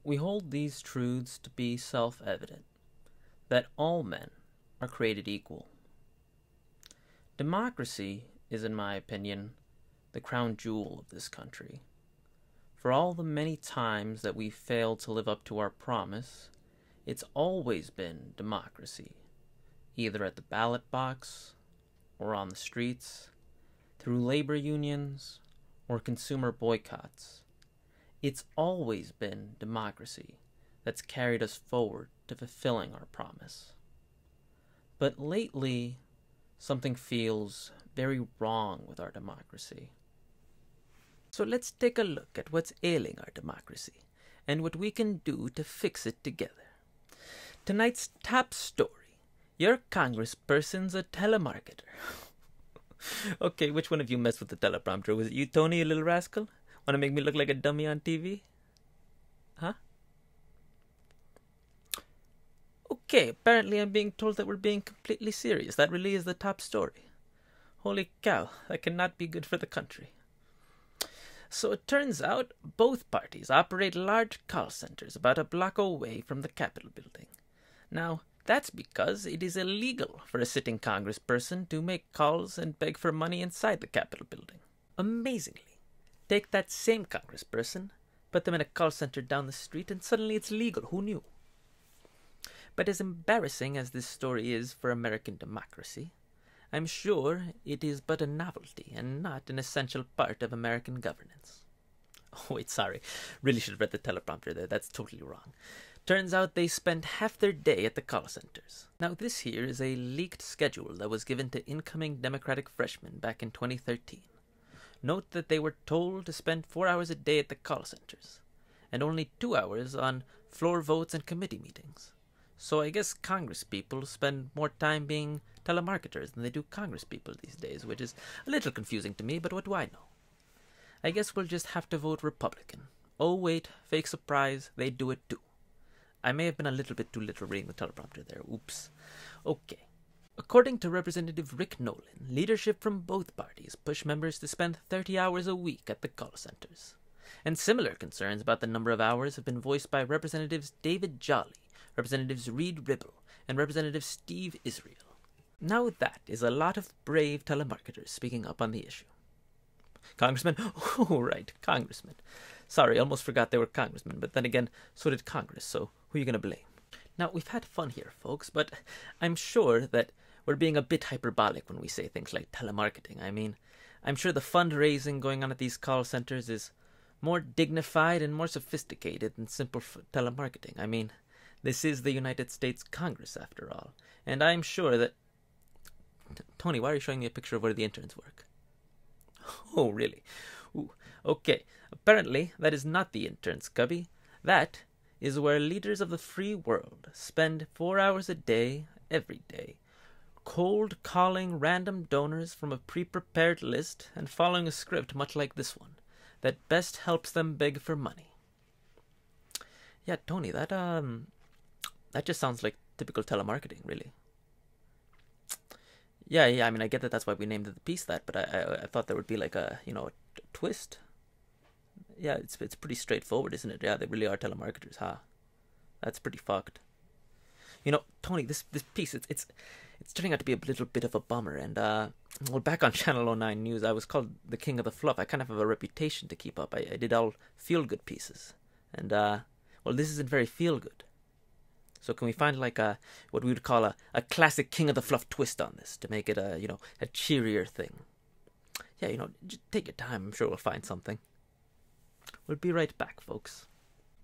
We hold these truths to be self-evident, that all men are created equal. Democracy is, in my opinion, the crown jewel of this country. For all the many times that we've failed to live up to our promise, it's always been democracy, either at the ballot box or on the streets, through labor unions or consumer boycotts. It's always been democracy that's carried us forward to fulfilling our promise. But lately, something feels very wrong with our democracy. So let's take a look at what's ailing our democracy and what we can do to fix it together. Tonight's top story: your congressperson's a telemarketer. Okay, which one of you messed with the teleprompter? Was it you, Tony, you little rascal? Want to make me look like a dummy on TV? Huh? Okay, apparently I'm being told that we're being completely serious. That really is the top story. Holy cow, that cannot be good for the country. So it turns out both parties operate large call centers about a block away from the Capitol building. Now, that's because it is illegal for a sitting congressperson to make calls and beg for money inside the Capitol building. Amazingly, take that same congressperson, put them in a call center down the street, and suddenly it's legal. Who knew? But as embarrassing as this story is for American democracy, I'm sure it is but a novelty and not an essential part of American governance. Oh, wait, sorry. Really should have read the teleprompter there. That's totally wrong. Turns out they spend half their day at the call centers. Now, this here is a leaked schedule that was given to incoming Democratic freshmen back in 2013. Note that they were told to spend 4 hours a day at the call centers, and only 2 hours on floor votes and committee meetings. So I guess Congress people spend more time being telemarketers than they do Congress people these days, which is a little confusing to me, but what do I know? I guess we'll just have to vote Republican. Oh wait, fake surprise, they do it too. I may have been a little bit too literal reading the teleprompter there, oops. Okay. According to Representative Rick Nolan, leadership from both parties push members to spend 30 hours a week at the call centers. And similar concerns about the number of hours have been voiced by Representatives David Jolly, Representatives Reed Ribble, and Representative Steve Israel. Now that is a lot of brave telemarketers speaking up on the issue. Congressman? Oh, right, congressmen. Sorry, almost forgot they were congressmen, but then again, so did Congress, so who are you going to blame? Now, we've had fun here, folks, but I'm sure that we're being a bit hyperbolic when we say things like telemarketing. I mean, I'm sure the fundraising going on at these call centers is more dignified and more sophisticated than simple telemarketing. I mean, this is the United States Congress, after all, and I'm sure that... Tony, why are you showing me a picture of where the interns work? Oh, really? Ooh, okay. Apparently, that is not the intern's cubby. That is where leaders of the free world spend 4 hours a day, every day, cold calling random donors from a pre-prepared list and following a script much like this one, that best helps them beg for money. Yeah, Tony, that just sounds like typical telemarketing, really. Yeah, I mean, I get that that's why we named the piece that, but I thought there would be like a, a twist. Yeah, it's pretty straightforward, isn't it? Yeah, they really are telemarketers, huh? That's pretty fucked. Tony, this piece, it's turning out to be a little bit of a bummer, and, well, back on Channel 09 News, I was called the king of the fluff. I kind of have a reputation to keep up. I did all feel-good pieces, and, well, this isn't very feel-good. So can we find like what we would call a classic King of the Fluff twist on this to make it a cheerier thing? Yeah, just take your time. I'm sure we'll find something. We'll be right back, folks.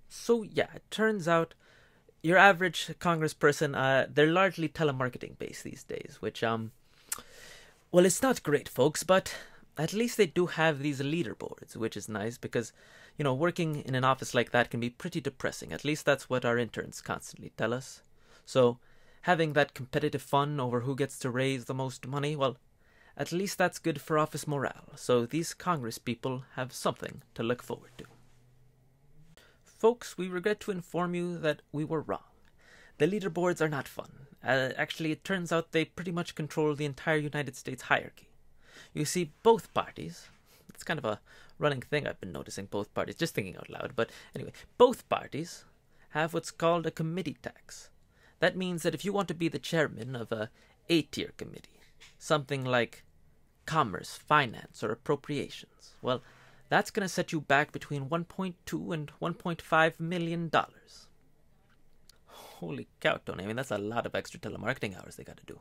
So yeah, it turns out your average congressperson, they're largely telemarketing based these days, which well, it's not great, folks, but at least they do have these leaderboards, which is nice because, working in an office like that can be pretty depressing. At least that's what our interns constantly tell us. So, having that competitive fun over who gets to raise the most money, well, at least that's good for office morale. So these Congress people have something to look forward to. Folks, we regret to inform you that we were wrong. The leaderboards are not fun. Actually, it turns out they pretty much control the entire United States hierarchy. You see, both parties, it's kind of a running thing I've been noticing. Both parties, just thinking out loud, but anyway, both parties have what's called a committee tax. That means that if you want to be the chairman of a A-tier committee, something like Commerce, Finance, or Appropriations, well, that's going to set you back between $1.2 and $1.5 million. Holy cow, Tony. I mean, that's a lot of extra telemarketing hours they got to do.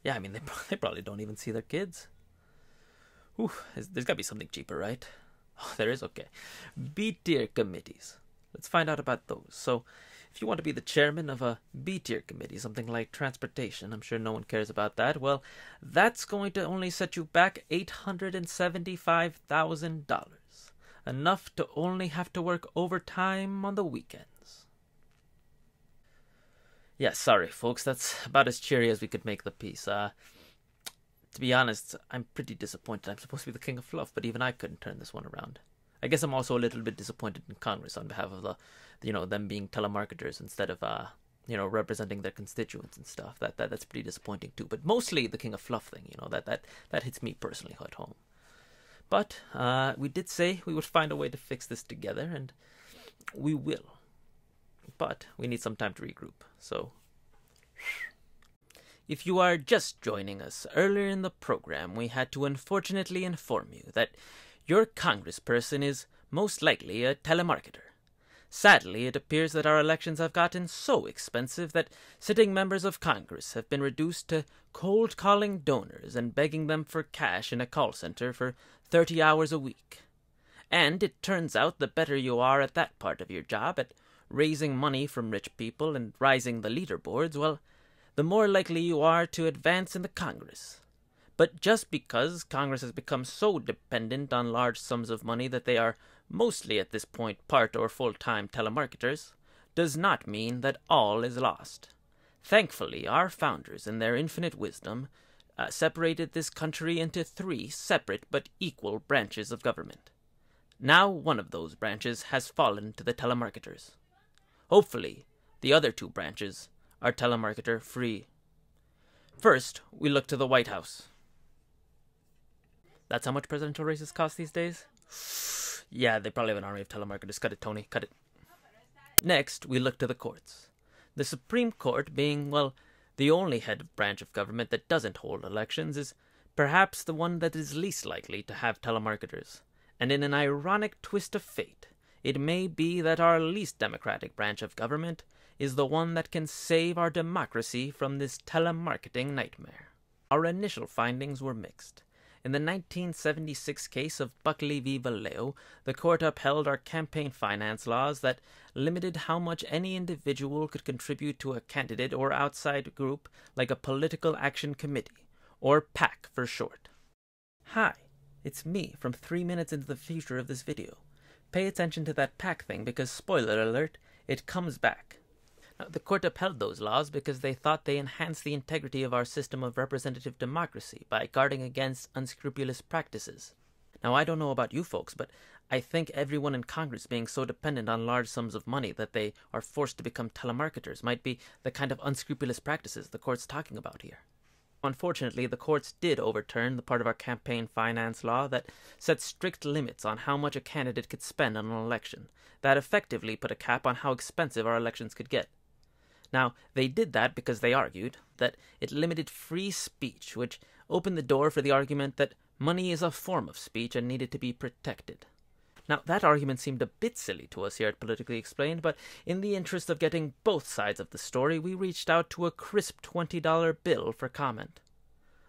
Yeah, I mean, they probably don't even see their kids. Ooh, there's got to be something cheaper, right? Oh, there is? Okay. B-tier committees. Let's find out about those. So, if you want to be the chairman of a B-tier committee, something like transportation, I'm sure no one cares about that, well, that's going to only set you back $875,000. Enough to only have to work overtime on the weekends. Yeah, sorry, folks, that's about as cheery as we could make the piece. To be honest, I'm pretty disappointed. I'm supposed to be the king of fluff, but even I couldn't turn this one around. I guess I'm also a little bit disappointed in Congress on behalf of them being telemarketers instead of, representing their constituents and stuff. That's pretty disappointing too. But mostly the king of fluff thing, that hits me personally at home. But we did say we would find a way to fix this together, and we will. But we need some time to regroup, so... If you are just joining us, earlier in the program we had to unfortunately inform you that your congressperson is most likely a telemarketer. Sadly, it appears that our elections have gotten so expensive that sitting members of Congress have been reduced to cold-calling donors and begging them for cash in a call center for 30 hours a week. And it turns out the better you are at that part of your job, at raising money from rich people and rising the leaderboards, well, the more likely you are to advance in the Congress. But just because Congress has become so dependent on large sums of money that they are mostly at this point part or full-time telemarketers, does not mean that all is lost. Thankfully, our founders, in their infinite wisdom, separated this country into 3 separate but equal branches of government. Now one of those branches has fallen to the telemarketers. Hopefully, the other 2 branches are telemarketer-free. First, we look to the White House. That's how much presidential races cost these days? Yeah, they probably have an army of telemarketers. Cut it, Tony, cut it. Next, we look to the courts. The Supreme Court, being, well, the only branch of government that doesn't hold elections, is perhaps the one that is least likely to have telemarketers. And in an ironic twist of fate, it may be that our least democratic branch of government is the one that can save our democracy from this telemarketing nightmare. Our initial findings were mixed. In the 1976 case of Buckley v. Vallejo, the court upheld our campaign finance laws that limited how much any individual could contribute to a candidate or outside group like a political action committee, or PAC for short. Hi, it's me from 3 minutes into the future of this video. Pay attention to that PAC thing because, spoiler alert, it comes back. Now, the court upheld those laws because they thought they enhanced the integrity of our system of representative democracy by guarding against unscrupulous practices. Now, I don't know about you folks, but I think everyone in Congress being so dependent on large sums of money that they are forced to become telemarketers might be the kind of unscrupulous practices the court's talking about here. Unfortunately, the courts did overturn the part of our campaign finance law that set strict limits on how much a candidate could spend on an election, that effectively put a cap on how expensive our elections could get. Now, they did that because they argued that it limited free speech, which opened the door for the argument that money is a form of speech and needed to be protected. Now, that argument seemed a bit silly to us here at Politically Explained, but in the interest of getting both sides of the story, we reached out to a crisp $20 bill for comment.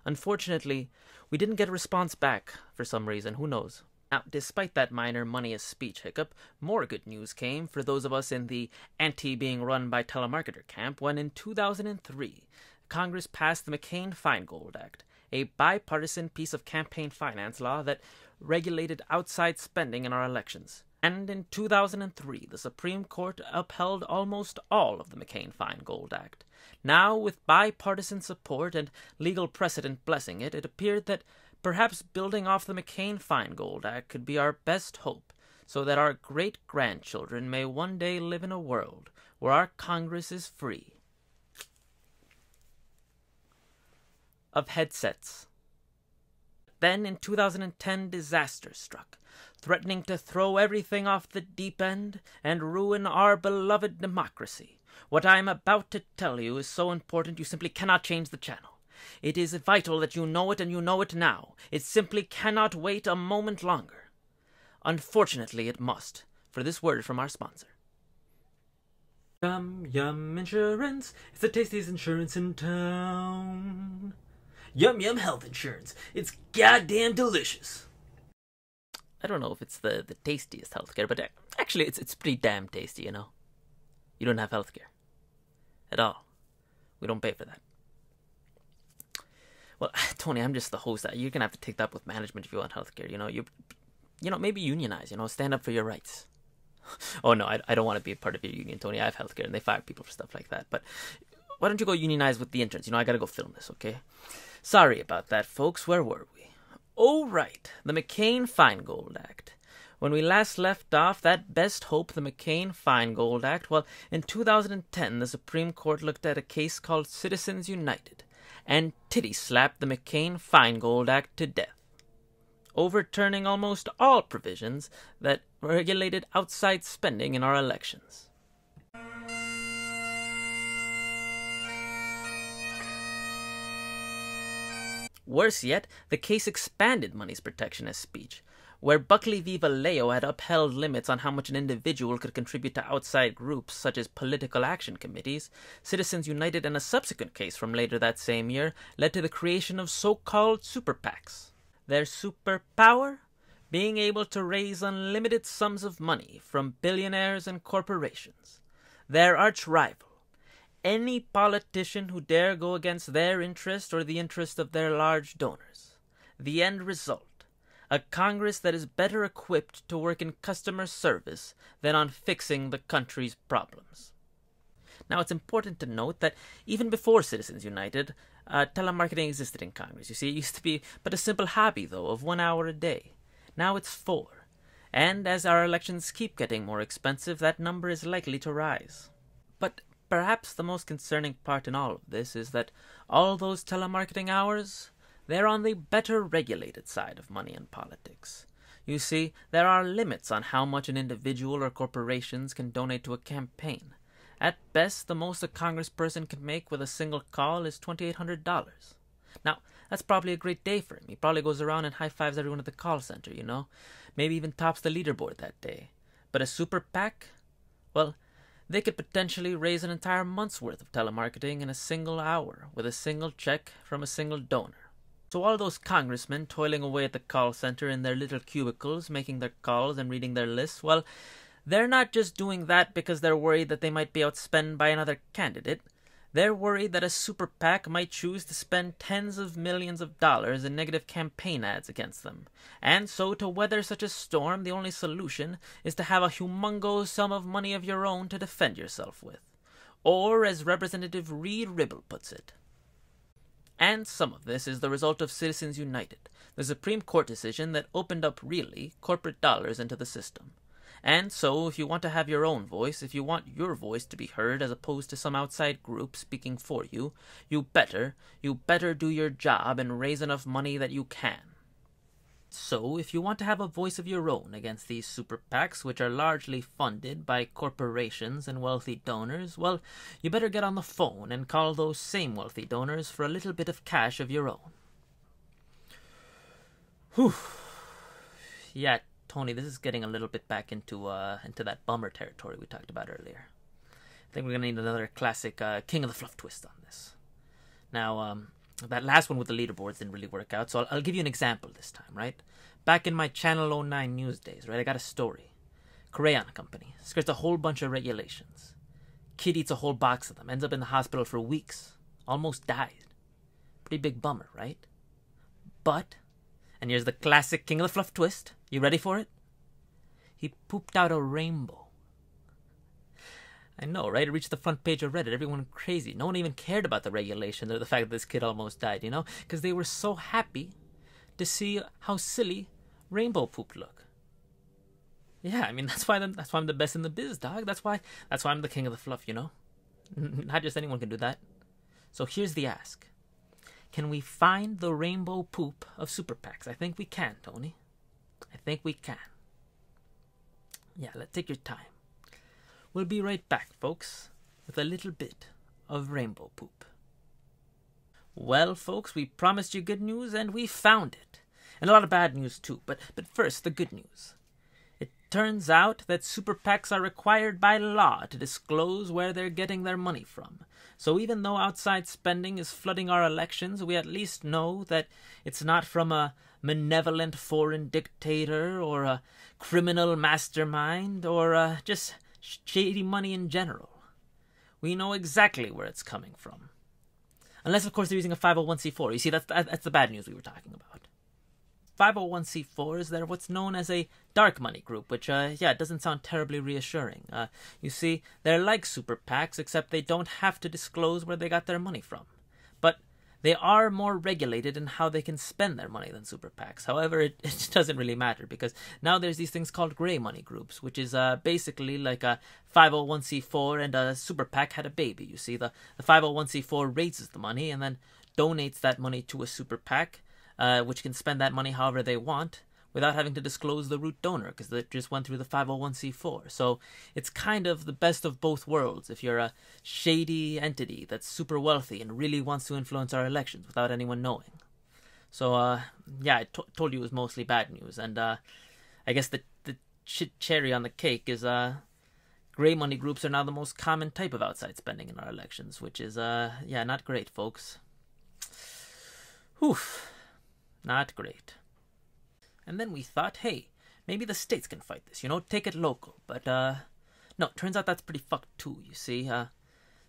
Unfortunately, we didn't get a response back for some reason, who knows. Now, despite that minor money as speech hiccup, more good news came for those of us in the anti-being-run-by-telemarketer camp when in 2003, Congress passed the Mccain Feingold Act, a bipartisan piece of campaign finance law that regulated outside spending in our elections. And in 2003, the Supreme Court upheld almost all of the Mccain Feingold Act. Now, with bipartisan support and legal precedent blessing it, it appeared that perhaps building off the Mccain Feingold Act could be our best hope, so that our great-grandchildren may one day live in a world where our Congress is free of headsets. then in 2010 disaster struck, threatening to throw everything off the deep end and ruin our beloved democracy. What I am about to tell you is so important you simply cannot change the channel. It is vital that you know it, and you know it now. It simply cannot wait a moment longer. Unfortunately, it must, for this word from our sponsor. Yum Yum Insurance. It's the tastiest insurance in town. Yum Yum Health Insurance. It's goddamn delicious. I don't know if it's the tastiest healthcare, but actually it's pretty damn tasty, you know. You don't have healthcare. At all. We don't pay for that. Well, Tony, I'm just the host. You're gonna have to take that up with management if you want healthcare. You know, maybe unionize. Stand up for your rights. Oh no, I don't want to be a part of your union, Tony. I have healthcare, and they fire people for stuff like that. But why don't you go unionize with the interns? I gotta go film this, okay? Sorry about that, folks. Where were we? Oh, right, the Mccain Feingold Act. When we last left off, that best hope, the Mccain Feingold Act, well, in 2010, the Supreme Court looked at a case called Citizens United and titty-slapped the Mccain Feingold Act to death, overturning almost all provisions that regulated outside spending in our elections. Worse yet, the case expanded money's protection as speech, where Buckley v. Vallejo had upheld limits on how much an individual could contribute to outside groups such as political action committees. Citizens United, in a subsequent case from later that same year, led to the creation of so-called super PACs. Their superpower? Being able to raise unlimited sums of money from billionaires and corporations. Their arch-rival, any politician who dare go against their interest or the interest of their large donors. The end result, a Congress that is better equipped to work in customer service than on fixing the country's problems. Now, it's important to note that even before Citizens United, telemarketing existed in Congress. You see, it used to be but a simple hobby, though, of 1 hour a day. Now it's 4. And as our elections keep getting more expensive, that number is likely to rise. But perhaps the most concerning part in all of this is that all those telemarketing hours, they're on the better regulated side of money and politics. You see, there are limits on how much an individual or corporations can donate to a campaign. At best, the most a congressperson can make with a single call is $2,800. Now, that's probably a great day for him. He probably goes around and high-fives everyone at the call center, Maybe even tops the leaderboard that day. But a super PAC? Well, they could potentially raise an entire month's worth of telemarketing in a single hour with a single check from a single donor. So all those congressmen toiling away at the call center in their little cubicles, making their calls and reading their lists, well, they're not just doing that because they're worried that they might be outspent by another candidate. They're worried that a super PAC might choose to spend tens of millions of dollars in negative campaign ads against them. And so to weather such a storm, the only solution is to have a humongous sum of money of your own to defend yourself with. Or, as Representative Reed Ribble puts it. And some of this is the result of Citizens United, the Supreme Court decision that opened up really corporate dollars into the system. And so, if you want to have your own voice, if you want your voice to be heard as opposed to some outside group speaking for you, you better do your job and raise enough money that you can. So, if you want to have a voice of your own against these super PACs, which are largely funded by corporations and wealthy donors, well, you better get on the phone and call those same wealthy donors for a little bit of cash of your own. Whew. Yeah, Tony, this is getting a little bit back into that bummer territory we talked about earlier. I think we're going to need another classic King of the Fluff twist on this. Now, that last one with the leaderboards didn't really work out, so I'll give you an example this time, right? Back in my Channel 09 news days, right, I got a story. Crayon Company skirts a whole bunch of regulations. Kid eats a whole box of them, ends up in the hospital for weeks, almost died. Pretty big bummer, right? But, and here's the classic King of the Fluff twist. You ready for it? He pooped out a rainbow. I know, right? It reached the front page of Reddit. Everyone went crazy. No one even cared about the regulation or the fact that this kid almost died, Because they were so happy to see how silly rainbow poop looked. Yeah, I mean, that's why I'm the best in the biz, dog. That's why I'm the king of the fluff, Not just anyone can do that. So here's the ask. can we find the rainbow poop of super PACs? I think we can, Tony. I think we can. Yeah, let's take your time. We'll be right back, folks, with a little bit of rainbow poop. Well, folks, we promised you good news, and we found it. And a lot of bad news, too. But first, the good news. It turns out that super PACs are required by law to disclose where they're getting their money from. So even though outside spending is flooding our elections, we at least know that it's not from a malevolent foreign dictator or a criminal mastermind or just shady money in general. We know exactly where it's coming from. Unless, of course, they're using a 501c4. You see, that's the bad news we were talking about. 501c4s, they're what's known as a dark money group, which, it doesn't sound terribly reassuring. You see, they're like super PACs, except they don't have to disclose where they got their money from. But they are more regulated in how they can spend their money than super PACs. However, it doesn't really matter, because now there's these things called gray money groups, which is basically like a 501c4 and a super PAC had a baby. You see, the 501c4 raises the money and then donates that money to a super PAC, which can spend that money however they want without having to disclose the root donor, because they just went through the 501c4. So it's kind of the best of both worlds if you're a shady entity that's super wealthy and really wants to influence our elections without anyone knowing. So, I told you it was mostly bad news. And I guess the cherry on the cake is gray money groups are now the most common type of outside spending in our elections, which is, not great, folks. Oof. Not great. And then we thought, hey, maybe the states can fight this, take it local. But, no, turns out that's pretty fucked too, you see.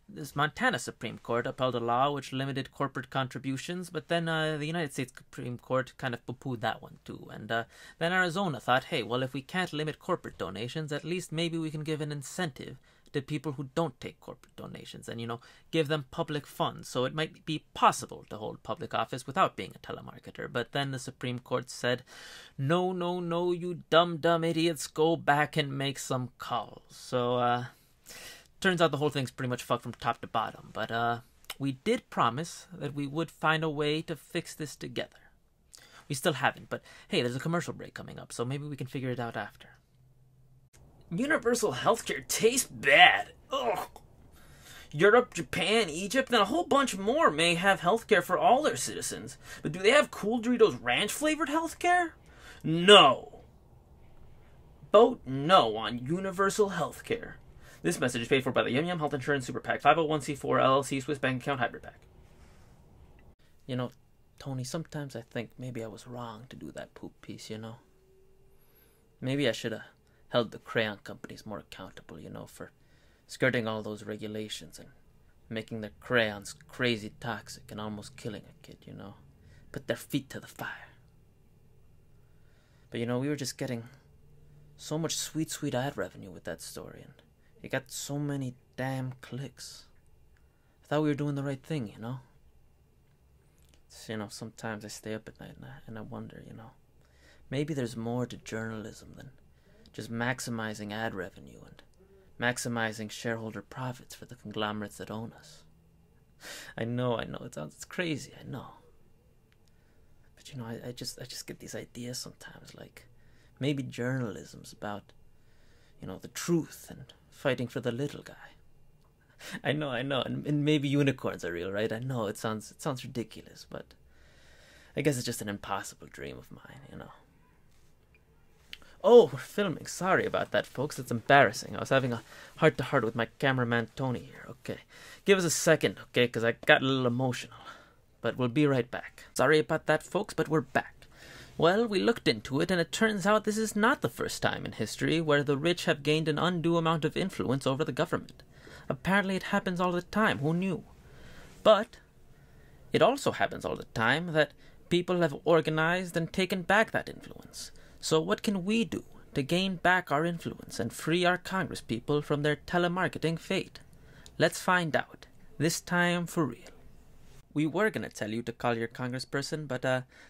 This Montana Supreme Court upheld a law which limited corporate contributions, but then the United States Supreme Court kind of poo-pooed that one too. And then Arizona thought, hey, well, if we can't limit corporate donations, at least maybe we can give an incentive to people who don't take corporate donations and, give them public funds. So it might be possible to hold public office without being a telemarketer. But then the Supreme Court said, no, you dumb idiots, go back and make some calls. So, turns out the whole thing's pretty much fucked from top to bottom. But, we did promise that we would find a way to fix this together. We still haven't, but hey, there's a commercial break coming up, so maybe we can figure it out after. Universal healthcare tastes bad. Ugh. Europe, Japan, Egypt, and a whole bunch more may have healthcare for all their citizens. But do they have Cool Doritos ranch-flavored healthcare? No. Vote no on universal healthcare. This message is paid for by the Yum Yum Health Insurance Super PAC, 501c4 LLC Swiss Bank Account Hybrid PAC. Tony, sometimes I think maybe I was wrong to do that poop piece, Maybe I should have held the crayon companies more accountable, for skirting all those regulations and making their crayons crazy toxic and almost killing a kid, Put their feet to the fire. But, we were just getting so much sweet ad revenue with that story, and it got so many damn clicks. I thought we were doing the right thing, It's, sometimes I stay up at night and I wonder, maybe there's more to journalism than just maximizing ad revenue and maximizing shareholder profits for the conglomerates that own us. I know, it's crazy, I know. But I just get these ideas sometimes, like maybe journalism's about, the truth and fighting for the little guy. I know, and maybe unicorns are real, right? I know it sounds ridiculous, but I guess it's just an impossible dream of mine, Oh, we're filming. Sorry about that, folks. It's embarrassing. I was having a heart-to-heart with my cameraman, Tony, here. Okay. Give us a second, okay, because I got a little emotional. But we'll be right back. Sorry about that, folks, but we're back. Well, we looked into it, and it turns out this is not the first time in history where the rich have gained an undue amount of influence over the government. Apparently it happens all the time. Who knew? But it also happens all the time that people have organized and taken back that influence. So what can we do to gain back our influence and free our congresspeople from their telemarketing fate? Let's find out. This time for real. We were going to tell you to call your congressperson, but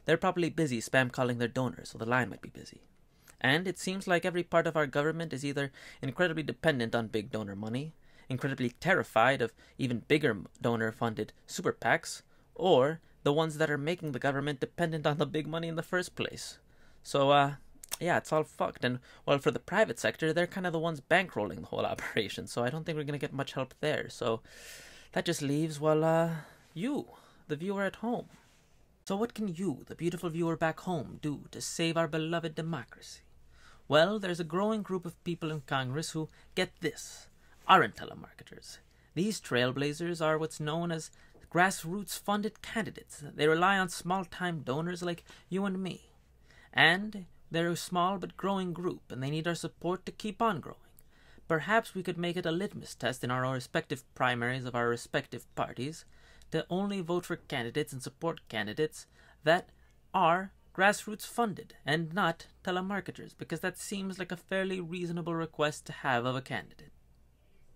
they're probably busy spam calling their donors, so the line might be busy. And it seems like every part of our government is either incredibly dependent on big donor money, incredibly terrified of even bigger donor-funded super PACs, or the ones that are making the government dependent on the big money in the first place. So, yeah, it's all fucked. And, well, for the private sector, they're kind of the ones bankrolling the whole operation, so I don't think we're going to get much help there. So that just leaves, well, you, the viewer at home. So what can you, the beautiful viewer back home, do to save our beloved democracy? Well, there's a growing group of people in Congress who, get this, aren't telemarketers. These trailblazers are what's known as grassroots-funded candidates. They rely on small-time donors like you and me. And they're a small but growing group, and they need our support to keep on growing. Perhaps we could make it a litmus test in our respective primaries of our respective parties to only vote for candidates and support candidates that are grassroots funded and not telemarketers, because that seems like a fairly reasonable request to have of a candidate.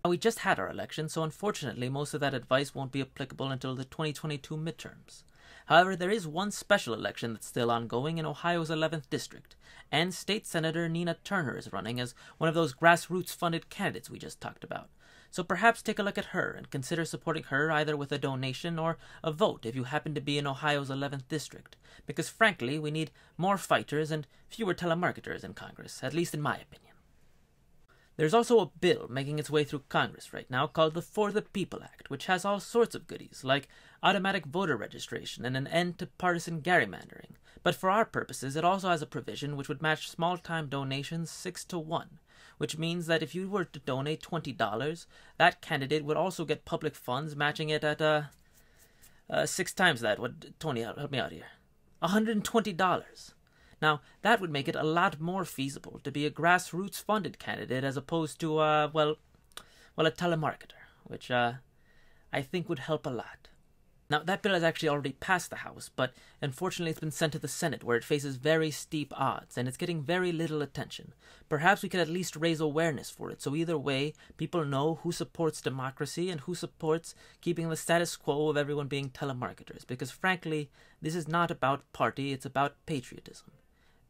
Now, we just had our election, so unfortunately most of that advice won't be applicable until the 2022 midterms. However, there is one special election that's still ongoing in Ohio's 11th district, and State Senator Nina Turner is running as one of those grassroots-funded candidates we just talked about. So perhaps take a look at her and consider supporting her either with a donation or a vote if you happen to be in Ohio's 11th district, because frankly, we need more fighters and fewer telemarketers in Congress, at least in my opinion. There's also a bill making its way through Congress right now called the For the People Act, which has all sorts of goodies, like automatic voter registration and an end to partisan gerrymandering. But for our purposes, it also has a provision which would match small-time donations 6-1, which means that if you were to donate $20, that candidate would also get public funds matching it at 6 times that. What, Tony, help me out here. $120. Now, that would make it a lot more feasible to be a grassroots-funded candidate as opposed to, a telemarketer, which, I think would help a lot. Now, that bill has actually already passed the House, but unfortunately it's been sent to the Senate, where it faces very steep odds, and it's getting very little attention. Perhaps we could at least raise awareness for it, so either way, people know who supports democracy and who supports keeping the status quo of everyone being telemarketers, because frankly, this is not about party, it's about patriotism.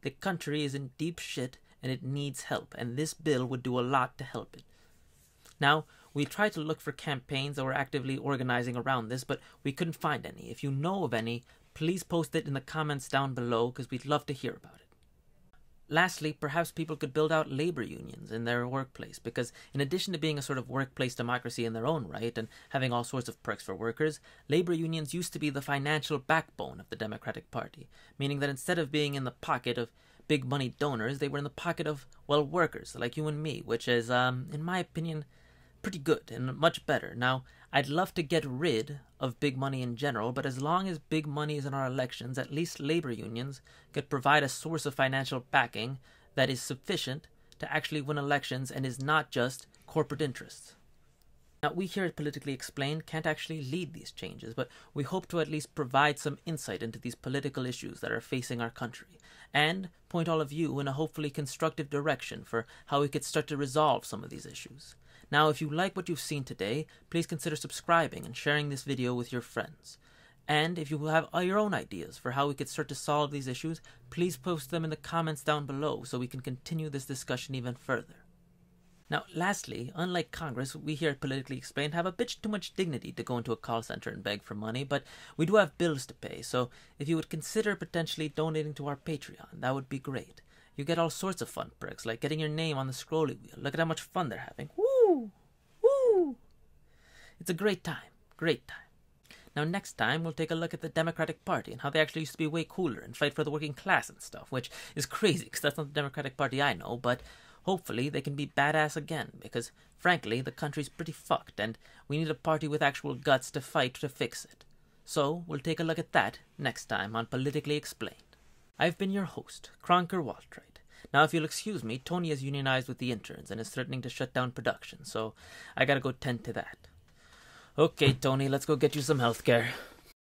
The country is in deep shit, and it needs help, and this bill would do a lot to help it. Now, we tried to look for campaigns that were actively organizing around this, but we couldn't find any. If you know of any, please post it in the comments down below, because we'd love to hear about it. Lastly, perhaps people could build out labor unions in their workplace, because in addition to being a sort of workplace democracy in their own right and having all sorts of perks for workers, labor unions used to be the financial backbone of the Democratic Party, meaning that instead of being in the pocket of big money donors, they were in the pocket of, well, workers like you and me, which is, in my opinion, pretty good and much better. Now, I'd love to get rid of big money in general, but as long as big money is in our elections, at least labor unions could provide a source of financial backing that is sufficient to actually win elections and is not just corporate interests. Now, we here at Politically Explained can't actually lead these changes, but we hope to at least provide some insight into these political issues that are facing our country, and point all of you in a hopefully constructive direction for how we could start to resolve some of these issues. Now, if you like what you've seen today, please consider subscribing and sharing this video with your friends. And if you have your own ideas for how we could start to solve these issues, please post them in the comments down below so we can continue this discussion even further. Now, lastly, unlike Congress, we here at Politically Explained have a bit too much dignity to go into a call center and beg for money, but we do have bills to pay, so if you would consider potentially donating to our Patreon, that would be great. You get all sorts of fun perks, like getting your name on the scrolly wheel. Look at how much fun they're having. Woo! Woo! It's a great time. Great time. Now, next time, we'll take a look at the Democratic Party and how they actually used to be way cooler and fight for the working class and stuff, which is crazy, because that's not the Democratic Party I know, but hopefully they can be badass again, because, frankly, the country's pretty fucked, and we need a party with actual guts to fight to fix it. So, we'll take a look at that next time on Politically Explained. I've been your host, Cronker Waltright. Now, if you'll excuse me, Tony has unionized with the interns and is threatening to shut down production, so I gotta go tend to that. Okay, Tony, let's go get you some healthcare.